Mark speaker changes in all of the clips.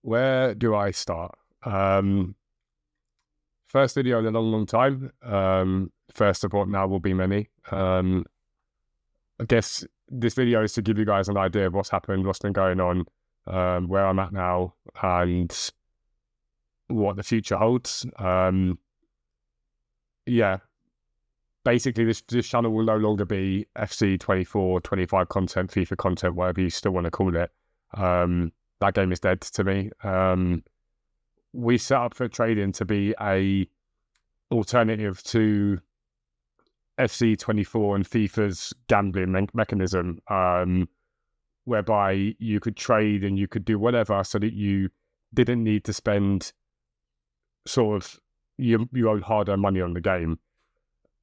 Speaker 1: Where do I start? First video in a long time. First of what now will be many. I guess this video is to give you guys an idea of what's happened, what's been going on, where I'm at now, and what the future holds. Yeah, basically this channel will no longer be FC 24, 25 content, FIFA content, whatever you still want to call it. That game is dead to me. We set up for trading to be a alternative to FC 24 and FIFA's gambling mechanism, whereby you could trade and you could do whatever so that you didn't need to spend sort of your own hard-earned money on the game.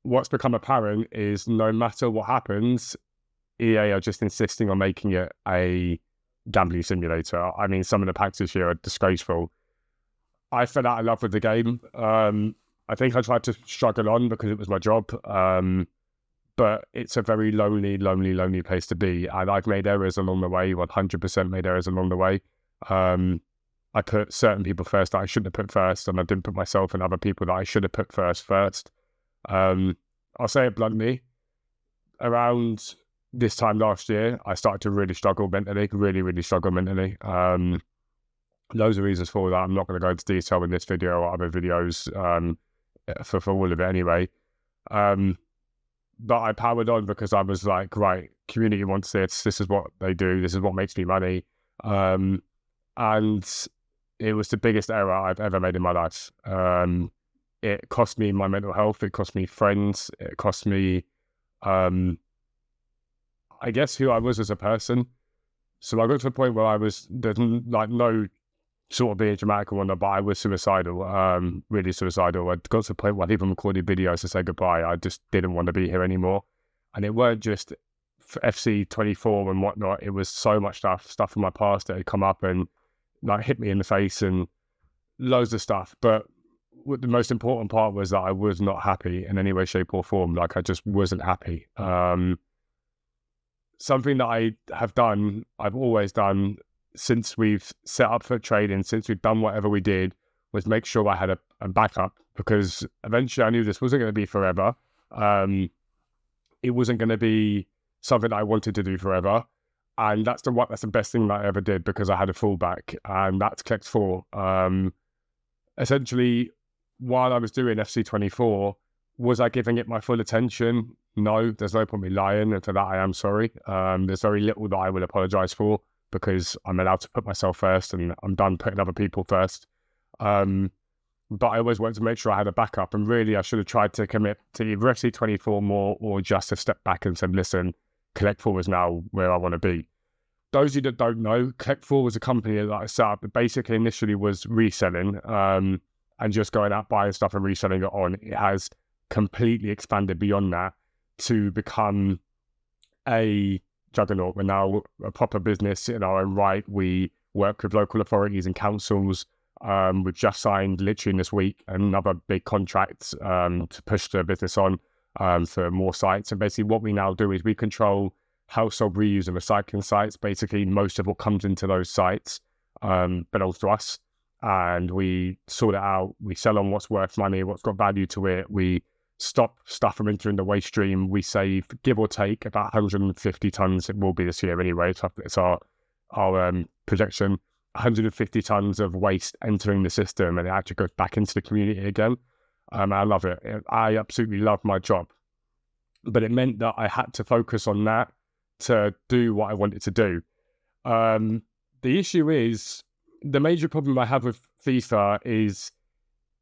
Speaker 1: What's become apparent is no matter what happens, EA are just insisting on making it a gambling simulator. I mean, some of the packs this year are disgraceful. I fell out of love with the game. I think I tried to struggle on because it was my job. But it's a very lonely place to be. And I've made errors along the way, 100% made errors along the way. I put certain people first that I shouldn't have put first, and I didn't put myself and other people that I should have put first. I'll say it bluntly. Around this time last year, I started to really struggle mentally, really struggle mentally. Loads of reasons for that. I'm not going to go into detail in this video or other videos for all of it anyway. But I powered on because I was like, right, community wants this. This is what they do. This is what makes me money. And it was the biggest error I've ever made in my life. It cost me my mental health. It cost me friends. It cost me, I guess, who I was as a person. So I got to a point where there's like no sort of being dramatic or whatnot, but I was suicidal, really suicidal. I got to a point where I even recorded videos to say goodbye. I just didn't want to be here anymore. And it weren't just FC 24 and whatnot. It was so much stuff from my past that had come up and like hit me in the face and loads of stuff. But the most important part was that I was not happy in any way, shape or form. Like I just wasn't happy. Something that I have done, I've always done since we've set up for trading, since we've done whatever we did, was make sure I had a backup, because eventually I knew this wasn't going to be forever. It wasn't going to be something I wanted to do forever. And that's the best thing that I ever did, because I had a fallback, and that's Collect 4. Essentially, while I was doing FC 24, was I giving it my full attention? No, there's no point in me lying, and for that I am sorry. There's very little that I will apologise for, because I'm allowed to put myself first, and I'm done putting other people first. But I always wanted to make sure I had a backup, and really I should have tried to commit to either FC 24 more, or just a step back and said, listen, Collect 4 is now where I want to be. Those of you that don't know, Collect 4 was a company that I set up that basically initially was reselling, and just going out buying stuff and reselling it on. It has completely expanded beyond that to become a juggernaut. We're now a proper business in our own right. We work with local authorities and councils. We've just signed literally in this week another big contract to push the business on for more sites. And basically what we now do is we control household reuse and recycling sites. Basically most of what comes into those sites belongs to us, and we sort it out. We sell on what's worth money, what's got value to it. We stop stuff from entering the waste stream. We save, give or take, about 150 tons. It will be this year anyway. It's our projection. 150 tons of waste entering the system, and it actually goes back into the community again. I love it. I absolutely love my job, but it meant that I had to focus on that to do what I wanted to do. The issue is, the major problem I have with FIFA is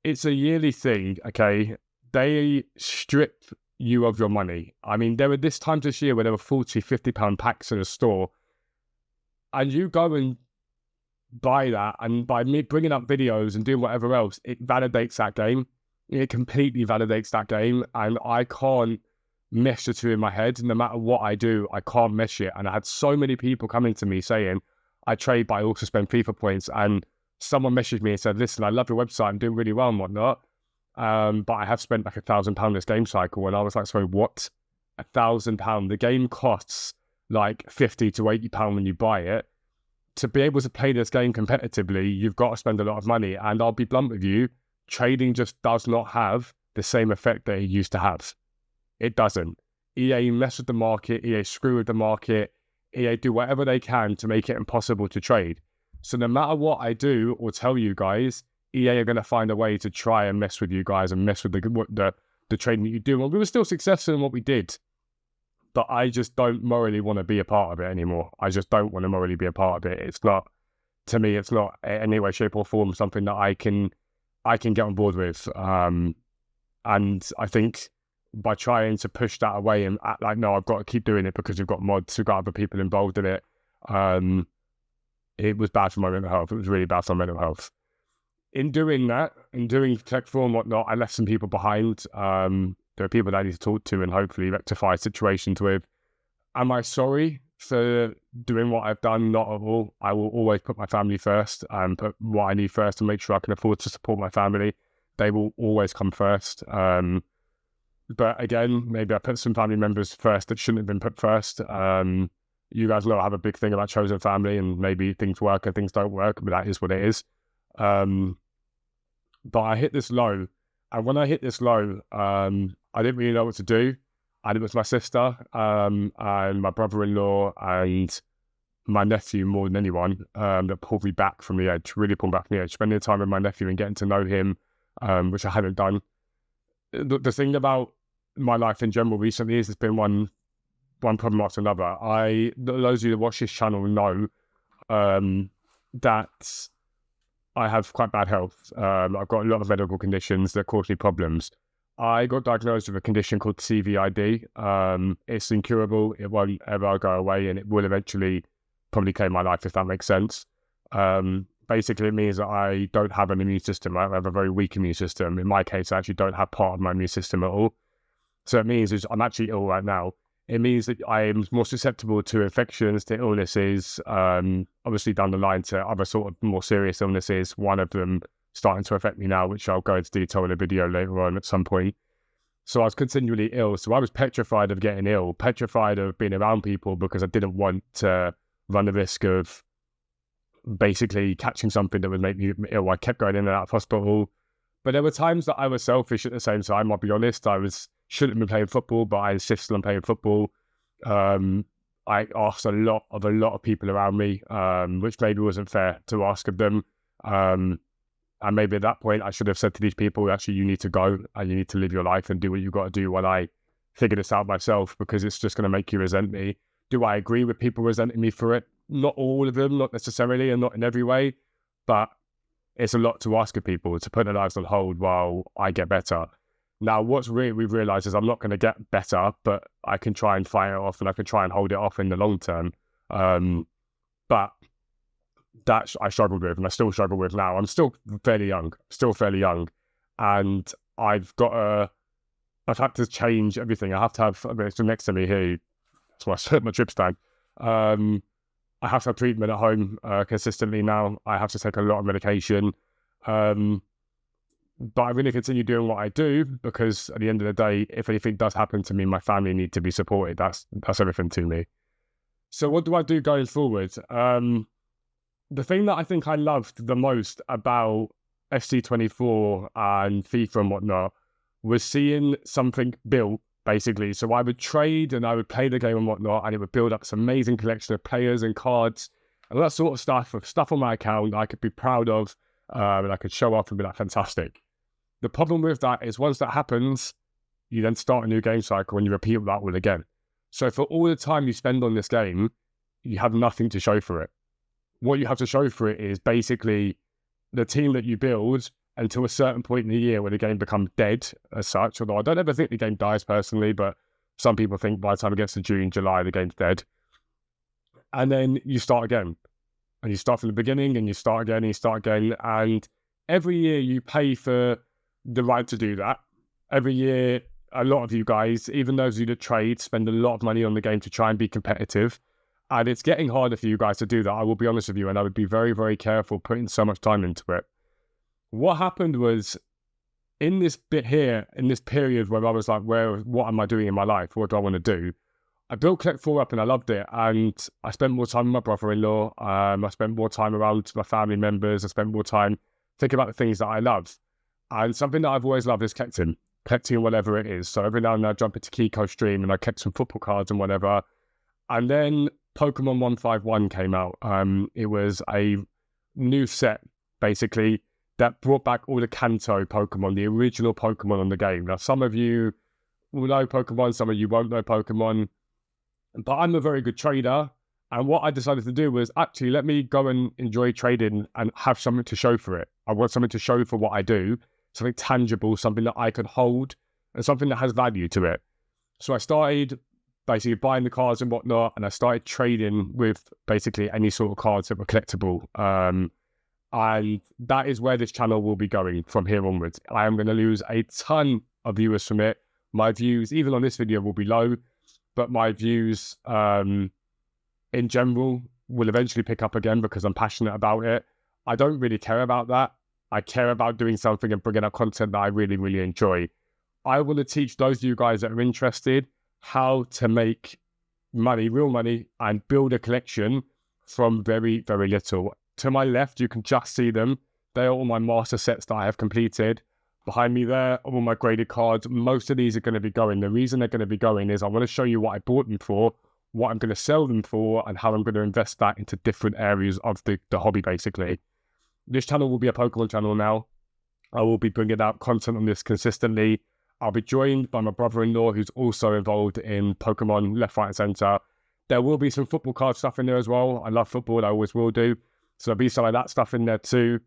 Speaker 1: it's a yearly thing, okay? They strip you of your money. I mean, there were this time this year where there were 40, 50 pound packs in a store, and you go and buy that, and by me bringing up videos and doing whatever else, it validates that game. It completely validates that game, and I can't mesh the two in my head. No matter what I do, I can't mesh it. And I had so many people coming to me saying, I trade, but I also spend FIFA points. And someone messaged me and said, listen, I love your website, I'm doing really well and whatnot. But I have spent like £1,000 this game cycle. And I was like, sorry, what? £1,000? The game costs like £50 to £80 when you buy it. to be able to play this game competitively, you've got to spend a lot of money. And I'll be blunt with you, trading just does not have the same effect that it used to have. It doesn't. EA mess with the market, EA screw with the market, EA do whatever they can to make it impossible to trade. So no matter what I do or tell you guys, EA are going to find a way to try and mess with you guys and mess with the trading that you do. And we were still successful in what we did, but I just don't morally want to be a part of it anymore. I just don't want to morally be a part of it. It's not, to me, it's not in any way, shape or form something that I can get on board with. And I think by trying to push that away and act like, no, I've got to keep doing it because we've got mods, we've got other people involved in it, it was bad for my mental health. It was really bad for my mental health. In doing that, in doing Tech 4 and whatnot, I left some people behind. There are people that I need to talk to and hopefully rectify situations with. Am I sorry for doing what I've done? Not at all. I will always put my family first and put what I need first and make sure I can afford to support my family. They will always come first. But again, maybe I put some family members first that shouldn't have been put first. You guys know I have a big thing about chosen family, and maybe things work and things don't work, but that is what it is. But I hit this low, and when I hit this low, I didn't really know what to do. And it was my sister and my brother-in-law and my nephew more than anyone that pulled me back from the edge, really pulled back from the edge. Spending time with my nephew and getting to know him, which I hadn't done. The thing about my life in general recently is it's been one problem after another. Those of you that watch this channel know that I have quite bad health. I've got a lot of medical conditions that cause me problems. I got diagnosed with a condition called CVID. It's incurable. It won't ever go away, and it will eventually probably claim my life, if that makes sense. Basically, it means that I don't have an immune system. I have a very weak immune system. In my case, I actually don't have part of my immune system at all. So it means I'm actually ill right now. It means that I am more susceptible to infections, to illnesses, obviously down the line to other sort of more serious illnesses. One of them starting to affect me now, which I'll go into detail in a video later on at some point. So I was continually ill. So I was petrified of getting ill, petrified of being around people because I didn't want to run the risk of basically catching something that would make me ill. I kept going in and out of hospital. But there were times that I was selfish at the same time, I'll be honest. Shouldn't have been playing football, but I insisted on playing football. I asked a lot of people around me, which maybe wasn't fair to ask of them. And maybe at that point, I should have said to these people, actually, you need to go and you need to live your life and do what you've got to do while I figure this out myself, because it's just going to make you resent me. Do I agree with people resenting me for it? Not all of them, not necessarily, and not in every way, but it's a lot to ask of people to put their lives on hold while I get better. Now, we've realised is I'm not going to get better, but I can try and fight it off and I can try and hold it off in the long term. But that I struggled with, and I still struggle with now. I'm still fairly young, and I've had to change everything. I have to have, it's next to me here, that's my trip stand. I have to have treatment at home consistently now. I have to take a lot of medication. But I'm going to continue doing what I do, because at the end of the day, if anything does happen to me, my family need to be supported. That's everything to me. So what do I do going forward? The thing that I think I loved the most about FC24 and FIFA and whatnot was seeing something built, basically. So I would trade and I would play the game and whatnot, and it would build up this amazing collection of players and cards and all that sort of stuff on my account that I could be proud of, and I could show off and be like, fantastic. The problem with that is once that happens, you then start a new game cycle and you repeat that all again. So for all the time you spend on this game, you have nothing to show for it. What you have to show for it is basically the team that you build until a certain point in the year where the game becomes dead as such. Although I don't ever think the game dies personally, but some people think by the time it gets to June, July, the game's dead. And then you start again. And you start from the beginning and you start again and you start again. And every year you pay for the right to do that. Every year, a lot of you guys, even those of you that trade, spend a lot of money on the game to try and be competitive. And it's getting harder for you guys to do that, I will be honest with you, and I would be very, very careful putting so much time into it. What happened was, in this bit here, in this period where I was like, what am I doing in my life? What do I want to do? I built Collect 4 up and I loved it. And I spent more time with my brother-in-law. I spent more time around my family members. I spent more time thinking about the things that I love. And something that I've always loved is collecting whatever it is. So every now and then I jump into Kiko stream and I collect some football cards and whatever. And then Pokemon 151 came out. It was a new set, basically, that brought back all the Kanto Pokemon, the original Pokemon on the game. Now, some of you will know Pokemon, some of you won't know Pokemon, but I'm a very good trader. And what I decided to do was actually let me go and enjoy trading and have something to show for it. I want something to show for what I do, something tangible, something that I could hold, and something that has value to it. So I started basically buying the cards and whatnot, and I started trading with basically any sort of cards that were collectible. And that is where this channel will be going from here onwards. I am going to lose a ton of viewers from it. My views, even on this video, will be low, but my views in general will eventually pick up again because I'm passionate about it. I don't really care about that. I care about doing something and bringing out content that I really, really enjoy. I want to teach those of you guys that are interested how to make money, real money, and build a collection from very, very little. To my left, you can just see them. They are all my master sets that I have completed. Behind me there are all my graded cards. Most of these are going to be going. The reason they're going to be going is I want to show you what I bought them for, what I'm going to sell them for, and how I'm going to invest that into different areas of the hobby, basically. This channel will be a Pokemon channel now. I will be bringing out content on this consistently. I'll be joined by my brother-in-law, who's also involved in Pokemon left, right, and center. There will be some football card stuff in there as well. I love football. I always will do. So there'll be some of that stuff in there too.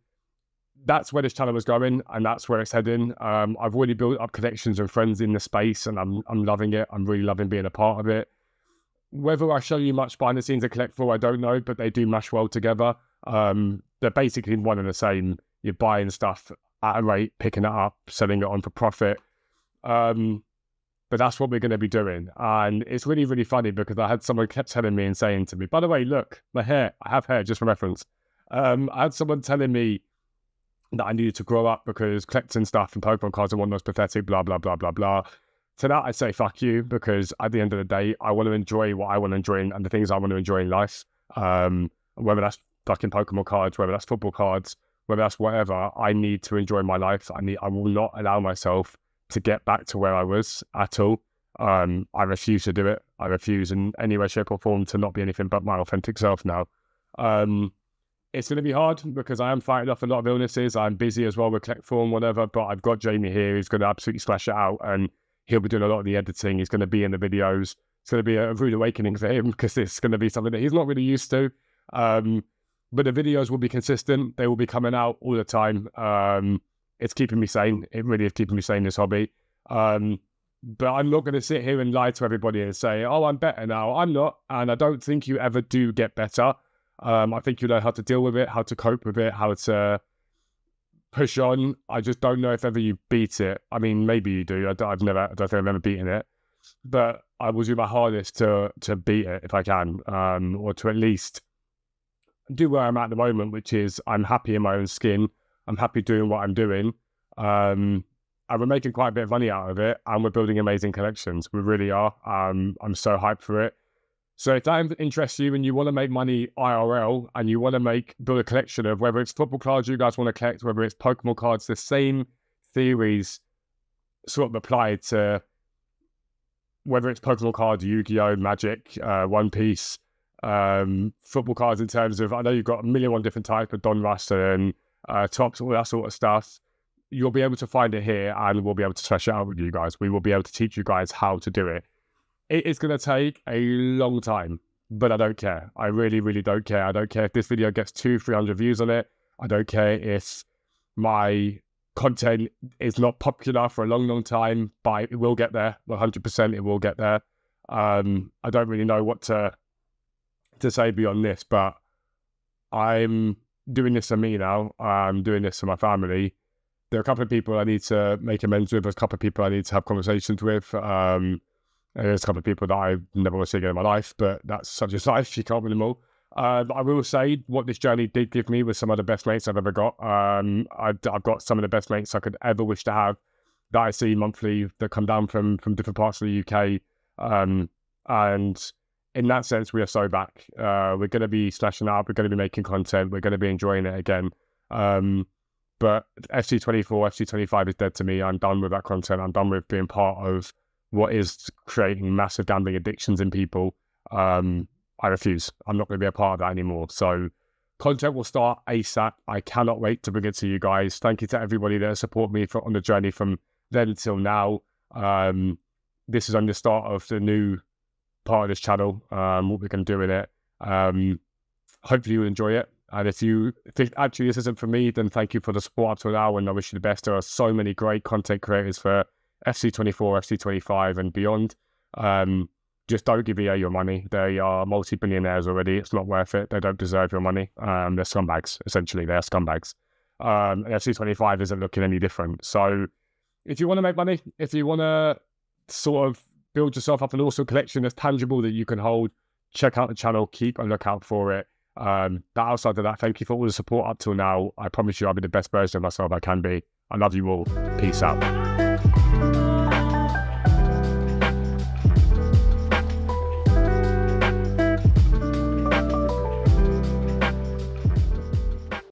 Speaker 1: That's where this channel is going, and that's where it's heading. I've already built up connections and friends in the space, and I'm loving it. I'm really loving being a part of it. Whether I show you much behind the scenes of Collect 4, I don't know, but they do mash well together. They're basically one and the same. You're buying stuff at a rate, picking it up, selling it on for profit. But that's what we're going to be doing. And it's really, really funny because I had someone kept telling me and saying to me, by the way, look, my hair, I have hair, just for reference. I had someone telling me that I needed to grow up because collecting stuff and Pokemon cards are one of those pathetic, blah, blah, blah, blah, blah. To that, I say, fuck you, because at the end of the day, I want to enjoy what I want to enjoy and the things I want to enjoy in life. Whether that's fucking Pokemon cards, whether that's football cards, whether that's whatever, I need to enjoy my life. I will not allow myself to get back to where I was at all. I refuse to do it. I refuse in any way, shape or form to not be anything but my authentic self now. It's going to be hard because I am fighting off a lot of illnesses. I'm busy as well with Collect 4 and whatever, but I've got Jamie here who's going to absolutely splash it out, and he'll be doing a lot of the editing. He's going to be in the videos. It's going to be a rude awakening for him because it's going to be something that he's not really used to. But the videos will be consistent. They will be coming out all the time. It's keeping me sane. It really is keeping me sane, this hobby. But I'm not going to sit here and lie to everybody and say, oh, I'm better now. I'm not. And I don't think you ever do get better. I think you learn how to deal with it, how to cope with it, how to push on. I just don't know if ever you beat it. I mean, maybe you do. I don't think I've ever beaten it. But I will do my hardest to beat it if I can, or to at least do where I'm at the moment, which is I'm happy in my own skin. I'm happy doing what I'm doing. And we're making quite a bit of money out of it, and we're building amazing collections. We really are. I'm so hyped for it. So if that interests you and you want to make money IRL and you want to build a collection of whether it's football cards you guys want to collect, whether it's Pokemon cards, the same theories sort of apply to whether it's Pokemon cards, Yu-Gi-Oh, Magic, One Piece, football cards in terms of, I know you've got a million different types of Don Russ and Tops, all that sort of stuff. You'll be able to find it here and we'll be able to flesh it out with you guys. We will be able to teach you guys how to do it. It is going to take a long time, but I don't care. I really, really don't care. I don't care if this video gets 200-300 views on it. I don't care if my content is not popular for a long, long time, but it will get there. 100% it will get there. I don't really know what to say beyond this, but I'm doing this for me now. I'm doing this for my family. There are a couple of people I need to make amends with. There's a couple of people I need to have conversations with. There's a couple of people that I never want to see again in my life, but that's such a life. You can't win them all. I will say what this journey did give me was some of the best mates I've ever got. I've got some of the best mates I could ever wish to have that I see monthly that come down from different parts of the UK. And in that sense, we are so back. We're going to be slashing out. We're going to be making content. We're going to be enjoying it again. But FC24, FC25 is dead to me. I'm done with that content. I'm done with being part of what is creating massive gambling addictions in people. I refuse. I'm not going to be a part of that anymore. So content will start ASAP. I cannot wait to bring it to you guys. Thank you to everybody that supported me on the journey from then till now. This is only the start of the new part of this channel, what we can do with it. Hopefully you'll enjoy it. And if you think actually this isn't for me, then thank you for the support up till now, and I wish you the best. There are so many great content creators for FC24, FC25 and beyond. Just don't give EA your money. They are multi-billionaires already. It's not worth it. They don't deserve your money. They're scumbags, essentially. They're scumbags. And FC25 isn't looking any different. So if you want to make money, if you want to sort of build yourself up an awesome collection that's tangible that you can hold, check out the channel, keep a lookout for it. Outside of that, thank you for all the support up till now. I promise you I'll be the best version of myself I can be. I love you all. Peace out.